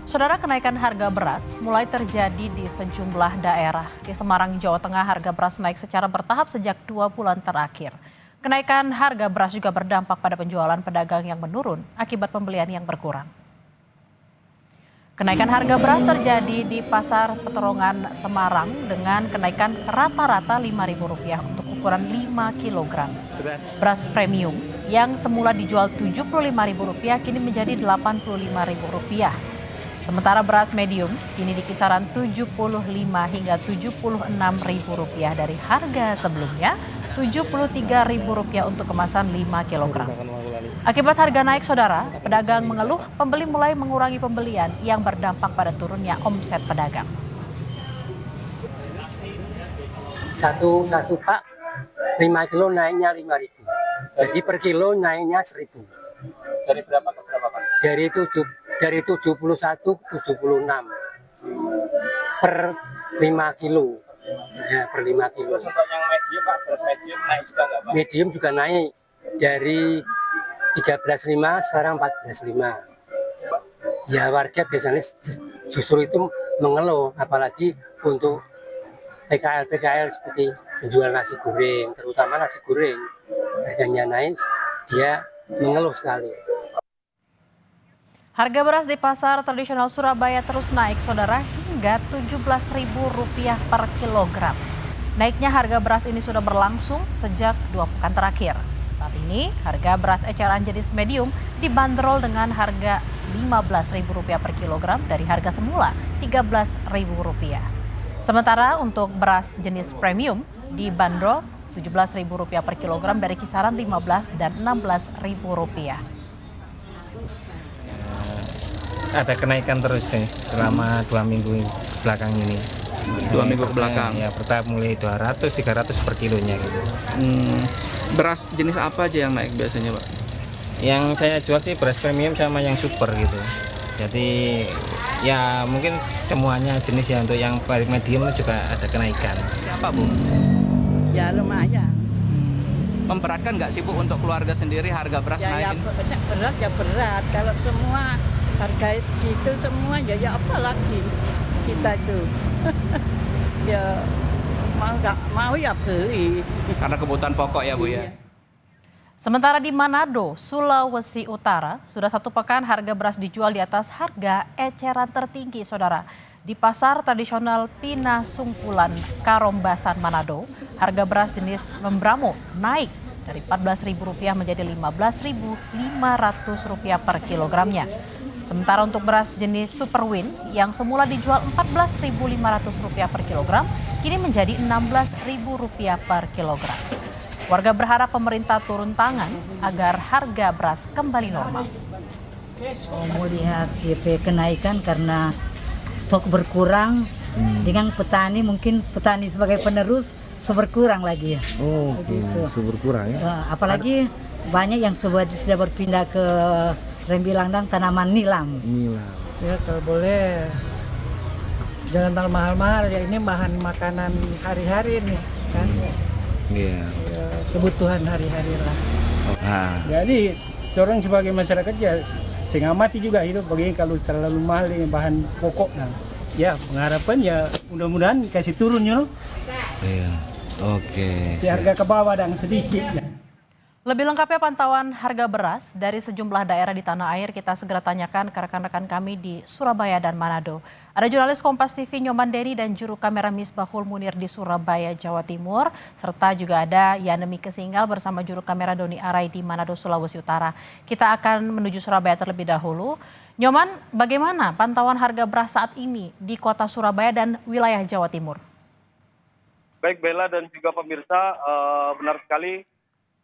Saudara, kenaikan harga beras mulai terjadi di sejumlah daerah. Di Semarang, Jawa Tengah, harga beras naik secara bertahap sejak 2 bulan terakhir. Kenaikan harga beras juga berdampak pada penjualan pedagang yang menurun akibat pembelian yang berkurang. Kenaikan harga beras terjadi di Pasar Peterongan Semarang dengan kenaikan rata-rata Rp5.000 untuk ukuran 5 kg. Beras premium yang semula dijual Rp75.000 kini menjadi Rp85.000. Sementara beras medium kini di kisaran Rp75 hingga Rp76.000 dari harga sebelumnya Rp73.000 untuk kemasan 5 kg. Akibat harga naik, saudara, pedagang mengeluh pembeli mulai mengurangi pembelian yang berdampak pada turunnya omset pedagang. Satu pak 5 kilo naiknya 5.000. Jadi per kilo naiknya 1.000. Dari berapa ke berapa, Pak? Dari 71 ke 76 per 5 kilo. Ya, per 5 kilo. Terus untuk yang medium, Pak, beras medium naik juga nggak, Pak? Medium juga naik dari 13.5 sekarang 14.5. Ya, warga biasanya justru itu mengeluh, apalagi untuk PKL seperti menjual nasi goreng, terutama nasi goreng harganya naik, dia mengeluh sekali. Harga beras di pasar tradisional Surabaya terus naik, saudara, hingga Rp17.000 per kilogram. Naiknya harga beras ini sudah berlangsung sejak 2 pekan terakhir. Saat ini, harga beras eceran jenis medium dibanderol dengan harga Rp15.000 per kilogram dari harga semula Rp13.000. Sementara untuk beras jenis premium dibanderol Rp17.000 per kilogram dari kisaran Rp15 dan Rp16.000. Ada kenaikan terus sih selama 2 minggu belakang ini. 2 minggu ke belakang. Ya, bertahap mulai 200-300 per kilonya gitu. Beras jenis apa aja yang naik biasanya, Pak? Yang saya jual sih beras premium sama yang super gitu. Jadi ya mungkin semuanya jenis ya, untuk yang paling medium juga ada kenaikan. Apa, Bu? Ya lumayan. Memberatkan nggak sih, Bu, untuk keluarga sendiri harga beras Ya naik? berat ya berat. Kalau semua harga segitu semua ya apa lagi kita tuh. Ya mau nggak mau ya beli. Karena kebutuhan pokok ya, Bu, ya? Sementara di Manado, Sulawesi Utara, sudah 1 pekan harga beras dijual di atas harga eceran tertinggi, saudara. Di pasar tradisional Pinasungkulan, Karombasan, Manado, harga beras jenis Membramo naik dari Rp14.000 menjadi Rp15.500 per kilogramnya. Sementara untuk beras jenis Superwin yang semula dijual Rp14.500 per kilogram, kini menjadi Rp16.000 per kilogram. Warga berharap pemerintah turun tangan agar harga beras kembali normal. Mau lihat DP kenaikan karena stok berkurang, dengan petani mungkin petani sebagai penerus berkurang lagi ya. Oh, berkurang ya. Apalagi banyak yang sudah berpindah ke rembilang dan tanaman nilam. Ya kalau boleh jangan terlalu mahal-mahal ya, ini bahan makanan hari-hari nih kan. Iya. Ya, kebutuhan hari-hari lah. Nah, Jadi orang sebagai masyarakat ya setengah mati juga hidup begini kalau terlalu mahal ini bahan pokok. Nah, ya pengharapan ya mudah-mudahan kasih turun you know. iya. Oke. Si harga ke bawah dan sedikit. Lebih lengkapnya pantauan harga beras dari sejumlah daerah di tanah air kita segera tanyakan ke rekan-rekan kami di Surabaya dan Manado. Ada jurnalis Kompas TV Nyoman Deni dan juru kamera Misbahul Munir di Surabaya, Jawa Timur. Serta juga ada Yanemi Kesinggal bersama juru kamera Doni Arai di Manado, Sulawesi Utara. Kita akan menuju Surabaya terlebih dahulu. Nyoman, bagaimana pantauan harga beras saat ini di kota Surabaya dan wilayah Jawa Timur? Baik Bella dan juga pemirsa, benar sekali.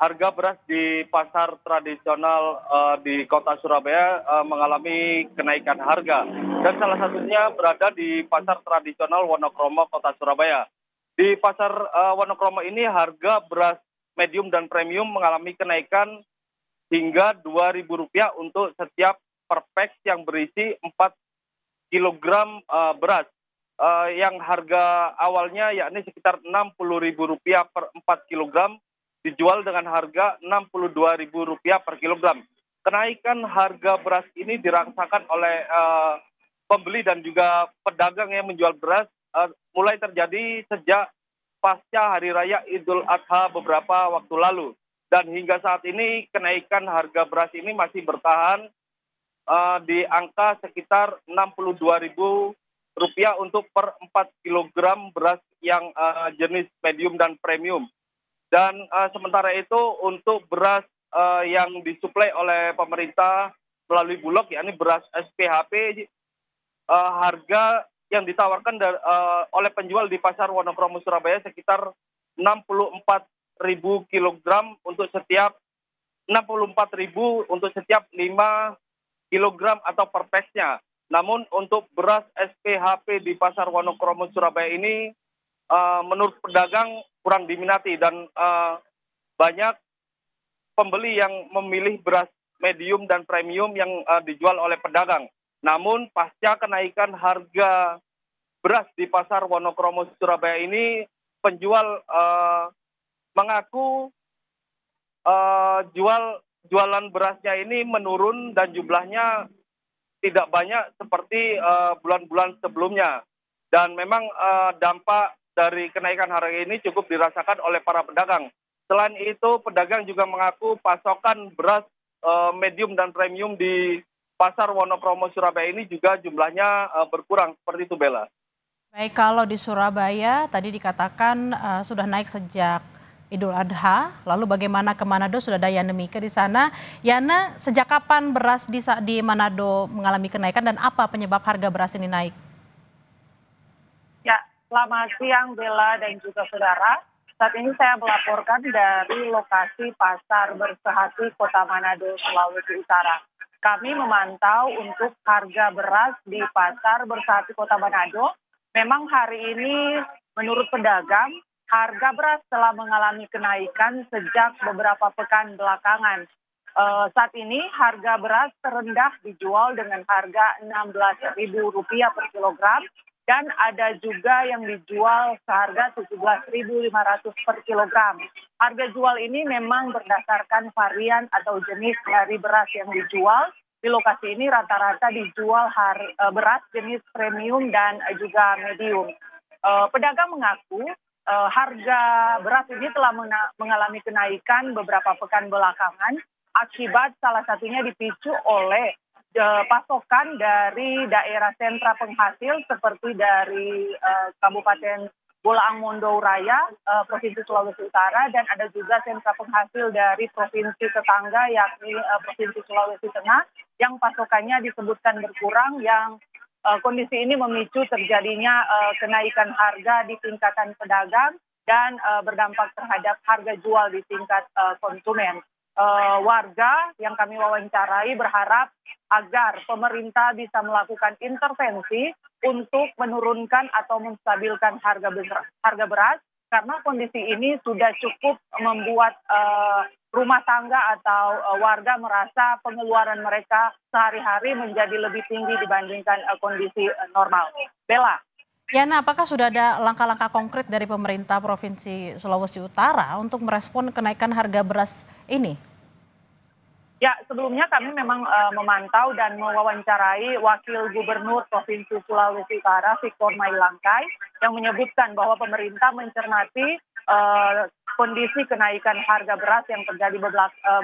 Harga beras di pasar tradisional di kota Surabaya mengalami kenaikan harga. Dan salah satunya berada di pasar tradisional Wonokromo, kota Surabaya. Di pasar Wonokromo ini harga beras medium dan premium mengalami kenaikan hingga Rp2.000 untuk setiap per pack yang berisi 4 kg beras. Yang harga awalnya yakni sekitar Rp60.000 per 4 kg. Dijual dengan harga Rp62.000 per kilogram. Kenaikan harga beras ini dirasakan oleh pembeli dan juga pedagang yang menjual beras mulai terjadi sejak pasca Hari Raya Idul Adha beberapa waktu lalu. Dan hingga saat ini kenaikan harga beras ini masih bertahan di angka sekitar Rp62.000 untuk per 4 kg beras yang jenis medium dan premium. Dan sementara itu untuk beras yang disuplai oleh pemerintah melalui Bulog, yakni beras SPHP, harga yang ditawarkan oleh penjual di pasar Wonokromo Surabaya sekitar Rp64.000 kilogram untuk setiap 5 kilogram atau per pesnya. Namun untuk beras SPHP di pasar Wonokromo Surabaya ini menurut pedagang kurang diminati dan banyak pembeli yang memilih beras medium dan premium yang dijual oleh pedagang. Namun pasca kenaikan harga beras di pasar Wonokromo Surabaya ini, penjual mengaku jualan berasnya ini menurun dan jumlahnya tidak banyak seperti bulan-bulan sebelumnya. Dan memang dampak dari kenaikan harga ini cukup dirasakan oleh para pedagang. Selain itu, pedagang juga mengaku pasokan beras medium dan premium di pasar Wonokromo Surabaya ini juga jumlahnya berkurang. Seperti itu, Bella. Baik, kalau di Surabaya tadi dikatakan sudah naik sejak Idul Adha, lalu bagaimana ke Manado? Sudah ada Yana Mika di sana. Yana, sejak kapan beras di Manado mengalami kenaikan dan apa penyebab harga beras ini naik? Ya, selamat siang Bella dan juga saudara. Saat ini saya melaporkan dari lokasi Pasar Bersehati, Kota Manado, Sulawesi Utara. Kami memantau untuk harga beras di Pasar Bersehati, Kota Manado. Memang hari ini menurut pedagang, harga beras telah mengalami kenaikan sejak beberapa pekan belakangan. Saat ini harga beras terendah dijual dengan harga Rp16.000 per kilogram dan ada juga yang dijual seharga Rp17.500 per kilogram. Harga jual ini memang berdasarkan varian atau jenis dari beras yang dijual. Di lokasi ini rata-rata dijual beras jenis premium dan juga medium. Pedagang mengaku harga beras ini telah mengalami kenaikan beberapa pekan belakangan akibat salah satunya dipicu oleh pasokan dari daerah sentra penghasil seperti dari Kabupaten Bolaang Mondow Raya, Provinsi Sulawesi Utara, dan ada juga sentra penghasil dari provinsi tetangga yakni Provinsi Sulawesi Tengah yang pasokannya disebutkan berkurang, yang kondisi ini memicu terjadinya kenaikan harga di tingkatan pedagang dan berdampak terhadap harga jual di tingkat konsumen. Warga yang kami wawancarai berharap agar pemerintah bisa melakukan intervensi untuk menurunkan atau menstabilkan harga beras karena kondisi ini sudah cukup membuat rumah tangga atau warga merasa pengeluaran mereka sehari-hari menjadi lebih tinggi dibandingkan kondisi normal. Bella. Yana, apakah sudah ada langkah-langkah konkret dari pemerintah Provinsi Sulawesi Utara untuk merespon kenaikan harga beras ini? Ya, sebelumnya kami memang memantau dan mewawancarai Wakil Gubernur Provinsi Sulawesi Utara, Victor Mailangkai, yang menyebutkan bahwa pemerintah mencermati kondisi kenaikan harga beras yang terjadi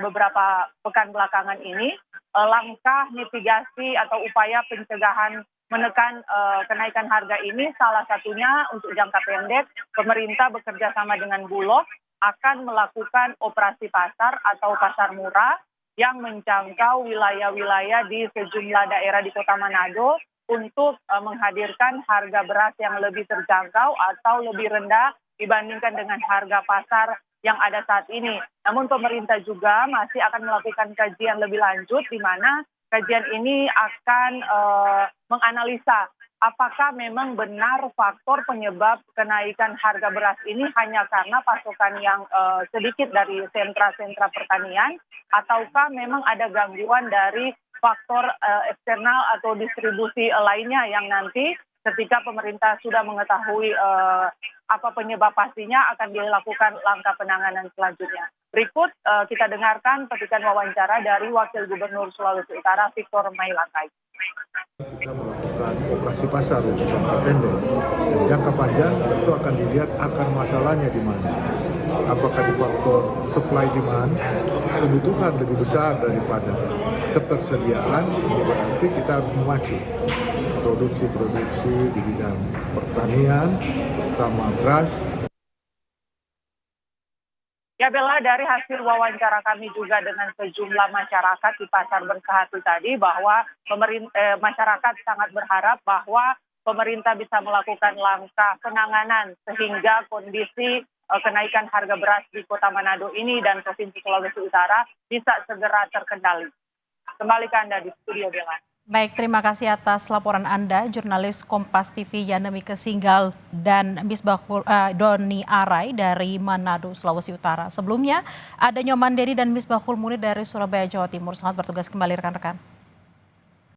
beberapa pekan belakangan ini. Langkah mitigasi atau upaya pencegahan menekan kenaikan harga ini salah satunya untuk jangka pendek, pemerintah bekerja sama dengan Bulog akan melakukan operasi pasar atau pasar murah yang menjangkau wilayah-wilayah di sejumlah daerah di Kota Manado untuk menghadirkan harga beras yang lebih terjangkau atau lebih rendah dibandingkan dengan harga pasar yang ada saat ini. Namun pemerintah juga masih akan melakukan kajian lebih lanjut di mana kajian ini akan menganalisa apakah memang benar faktor penyebab kenaikan harga beras ini hanya karena pasokan yang sedikit dari sentra-sentra pertanian, ataukah memang ada gangguan dari faktor eksternal atau distribusi lainnya yang nanti ketika pemerintah sudah mengetahui apa penyebab pastinya akan dilakukan langkah penanganan selanjutnya. Berikut kita dengarkan petikan wawancara dari Wakil Gubernur Sulawesi Utara Victor Mailangkai. Kita melakukan pelaksanaan operasi pasar untuk jangka pendek. Dan jangka panjang tentu akan dilihat akar masalahnya di mana. Apakah di faktor supply demand, kebutuhan lebih besar daripada ketersediaan, ini berarti kita harus memacu produksi di bidang pertanian, terutama beras. Ya Bella, dari hasil wawancara kami juga dengan sejumlah masyarakat di Pasar Bersehati tadi bahwa masyarakat sangat berharap bahwa pemerintah bisa melakukan langkah penanganan sehingga kondisi kenaikan harga beras di Kota Manado ini dan Provinsi Sulawesi Utara bisa segera terkendali. Kembali ke Anda di studio, Bella. Baik, terima kasih atas laporan Anda, jurnalis Kompas TV Yanemike Singgal dan Misbahul Doni Arai dari Manado, Sulawesi Utara. Sebelumnya, ada Nyoman Dedi dan Misbahul Munir dari Surabaya, Jawa Timur. Selamat bertugas kembali rekan-rekan.